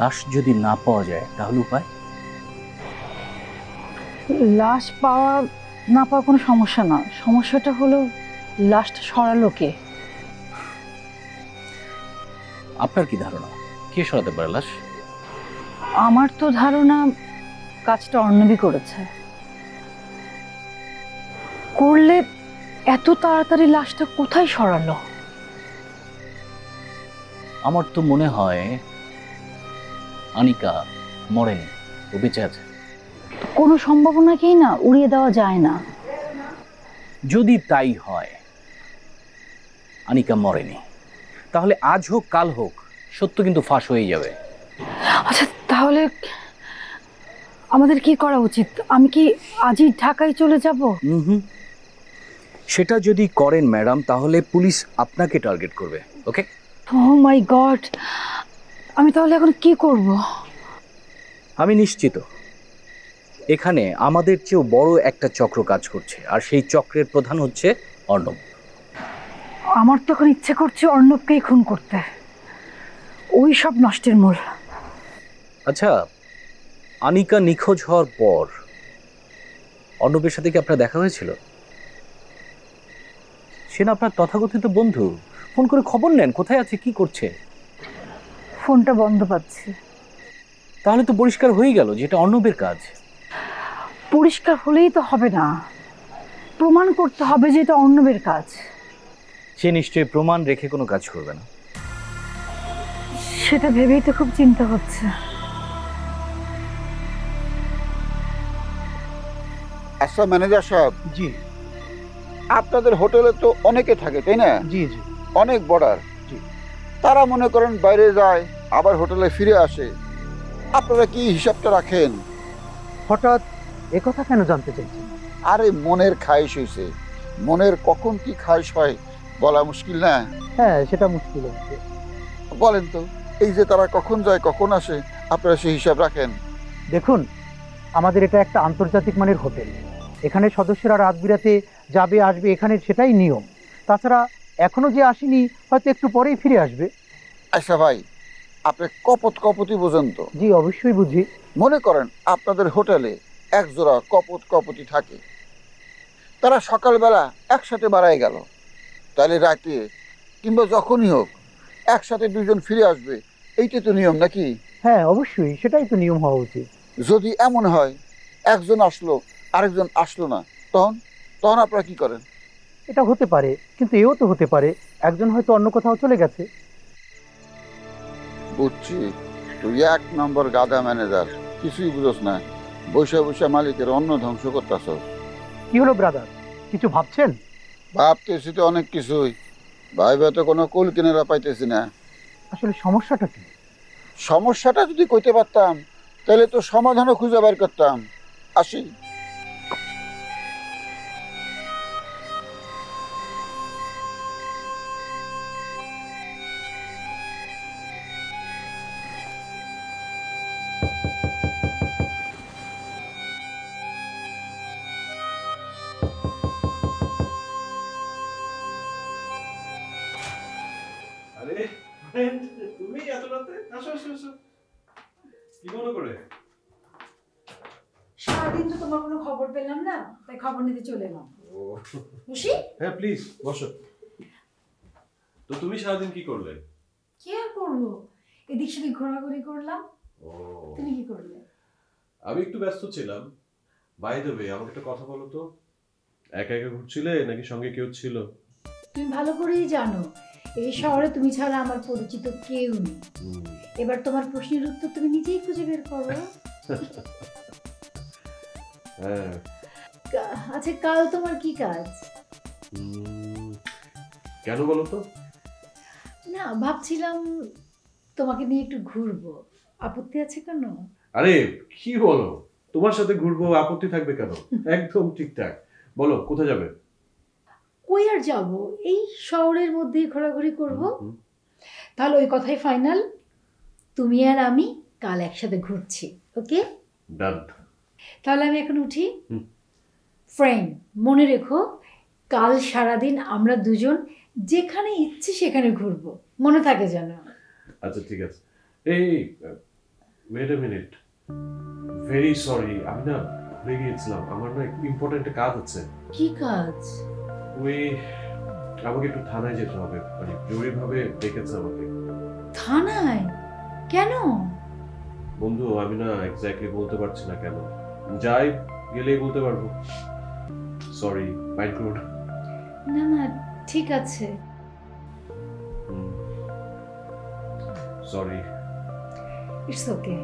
লাশ যদি না পাওয়া যায় তাহলে উপায়? লাশ পাওয়া না পাওয়া কোনো সমস্যা না, সমস্যাটা হলো লাশটা সরালো কে। আপনার কি ধারণা কে সরাতে পারে লাশ? আমার তো ধারণা কাজটা অর্ণবী করেছে। করলে এত তাড়াতাড়ি লাশটা কোথায় সরালো? আমার তো মনে হয় আনিকা মরেনি, ও বেঁচে আছে। কোনো সম্ভাবনাকেই না উড়িয়ে দেওয়া যায় না। যদি তাই হয় আনিকা মরেনি, তাহলে আজ হোক কাল হোক সত্য কিন্তু ফাঁস হয়ে যাবে। আচ্ছা, তাহলে আমাদের কি করা উচিত? আমি কি আজই ঢাকায় চলে যাব? হুম, সেটা যদি করেন ম্যাডাম তাহলে পুলিশ আপনাকে টার্গেট করবে। ওকে? ও মাই গড, আমি তাহলে এখন কি করব? আমি নিশ্চিত এখানে আমাদের চেয়েও বড় একটা চক্র কাজ করছে, আর সেই চক্রের প্রধান হচ্ছে অর্ণব। আমার তো এখন ইচ্ছে করছে অর্ণবকেই খুন করতে, ওই সব নষ্টের মূল। আচ্ছা, আনিকা নিখোঁজ হওয়ার পর অর্ণবের সাথে কি আপনার দেখা হয়েছিল? সে না আপনার তথাকথিত বন্ধু, ফোন করে খবর নেন কোথায় আছে কি করছে। ফোনটা বন্ধ পাচ্ছি। তাহলে তো পরিষ্কার হয়ে গেল যে এটা অর্ণবের কাজ। পরিষ্কার হলেই তো হবে না, প্রমাণ করতে হবে যে এটা অর্ণবের কাজ। সে নিশ্চয়ই প্রমাণ রেখে কোনো কাজ করবে না। সেটা ভেবেই তো খুব চিন্তা হচ্ছে। আচ্ছা ম্যানেজার সাহেব, জি আপনাদের হোটেলে তো অনেকে থাকে তাই না? জি জি অনেক বর্ডার। জি। তারা মনে করেন বাইরে যায় আবার হোটেলে ফিরে আসে, আপনারা কি হিসাবটা রাখেন? হঠাৎ একথা কেন জানতে চাইছেন? আরে মনের খায়েশ হয়েছে, মনের কখন কি খায়েশ হয় বলা মুশকিল না। হ্যাঁ, সেটা মুশকিল হচ্ছে। বলেন তো, এই যে তারা কখন যায় কখন আসে, আপনারা সেই হিসাব রাখেন? দেখুন, আমাদের এটা একটা আন্তর্জাতিক মানের হোটেল। এখানে সদস্যরা রাত বিরাতে যাবে আসবে, এখানে সেটাই নিয়ম। তাছাড়া এখনো যে আসেনি হয়তো একটু পরেই ফিরে আসবে। আচ্ছা ভাই, আপনি কপত কপতি বোঝেন তো? জি অবশ্যই বুঝি। মনে করেন আপনাদের হোটেলে এক জোড়া কপত কপতি থাকে, তারা সকালবেলা একসাথে বাড়ায় গেল, তাহলে রাতে কিংবা যখনই হোক একসাথে দুজন ফিরে আসবে, এইটা তো নিয়ম নাকি? হ্যাঁ অবশ্যই, সেটাই তো নিয়ম হওয়া উচিত। যদি এমন হয় একজন আসলো আরেকজন আসলো না, তখন তখন আপনারা কি করেন? এটা হতে পারে, কিন্তু এও তো হতে পারে একজন হয়তো অন্য কোথাও চলে গেছে। বুঝছি, তুই এক নম্বর গাধা ম্যানেজার, কিছুই বুঝোস না, বৈশা বৈশা মালিকের অন্ন ধ্বংস করতেছ। কি হলো ব্রাদার, কিছু ভাবছেন? ভাবতেছি তো অনেক কিছুই, ভাইবা তো কোনো কুল কিনারা পাইতেছি না। আসলে সমস্যাটা কি? সমস্যাটা যদি কইতে পারতাম তাহলে তো সমাধানও খুঁজে বের করতাম। আসি। আরে ফ্রেন্ড, তুমি এত রাতে? আসো আসো আসো। কি মনে করে? সারাদিন তো তোমার কোনো খবর পেলাম না, তাই খবর নিতে চলে এলাম। ও খুশি? হ্যাঁ প্লিজ বসো। তো তুমি সারাদিন কি করলে? কি আর করবো, এদিক সেদিক ঘোরাঘুরি করলাম। ও, তুমি কি করলে? আমি একটু ব্যস্ত ছিলাম। বাই দ্য ওয়ে, আমাকে একটা কথা বলো তো, একা একা ঘুরছিলে নাকি সঙ্গে কেউ ছিল? তুমি ভালো করেই জানো এই শহরে তুমি ছাড়া আমার পরিচিত কেউ নেই। এবার তোমার প্রশ্নের উত্তর তুমি নিজেই খুঁজে বের করো। হ্যাঁ। আচ্ছা, কাল তোমার কি কাজ? কেন বলো তো? না, ভাবছিলাম তোমাকে নিয়ে একটু ঘুরবো, আপত্তি আছে কেন? আরে কি বলো, তোমার সাথে ঘুরবো, আপত্তি থাকবে কেন? একদম ঠিকঠাক। বলো কোথায় যাবে? কই আর যাবো, এই শহরের মধ্যেই ঘোরাঘুরি করব। তাহলে ওই কথাই ফাইনাল, তুমি আর আমি কাল একসাথে ঘুরছি। ওকে ডান। তাহলে আমি এখন উঠি। ফ্রেন্ড, মনে রেখো কাল সারাদিন আমরা দুজন যেখানে ইচ্ছে সেখানে ঘুরবো, মনে থাকে যেন। আচ্ছা ঠিক আছে। এই wait a minute, very sorry, আমি না ভুলে গিয়েছিলাম, আমার না একটু ইম্পর্টেন্ট একটা কাজ আছে। কি কাজ? ওই আমাকে একটু থানায় যেতে হবে, মানে জরুরিভাবে ডেকেছে আমাকে। থানায়? কেন? বন্ধু আমি না এক্স্যাক্টলি বলতে পারছি না কেন, যাই গেলেই বলতে পারবো। সরি, মাইন্ড করো না। না না, ঠিক আছে। সরি। It's okay.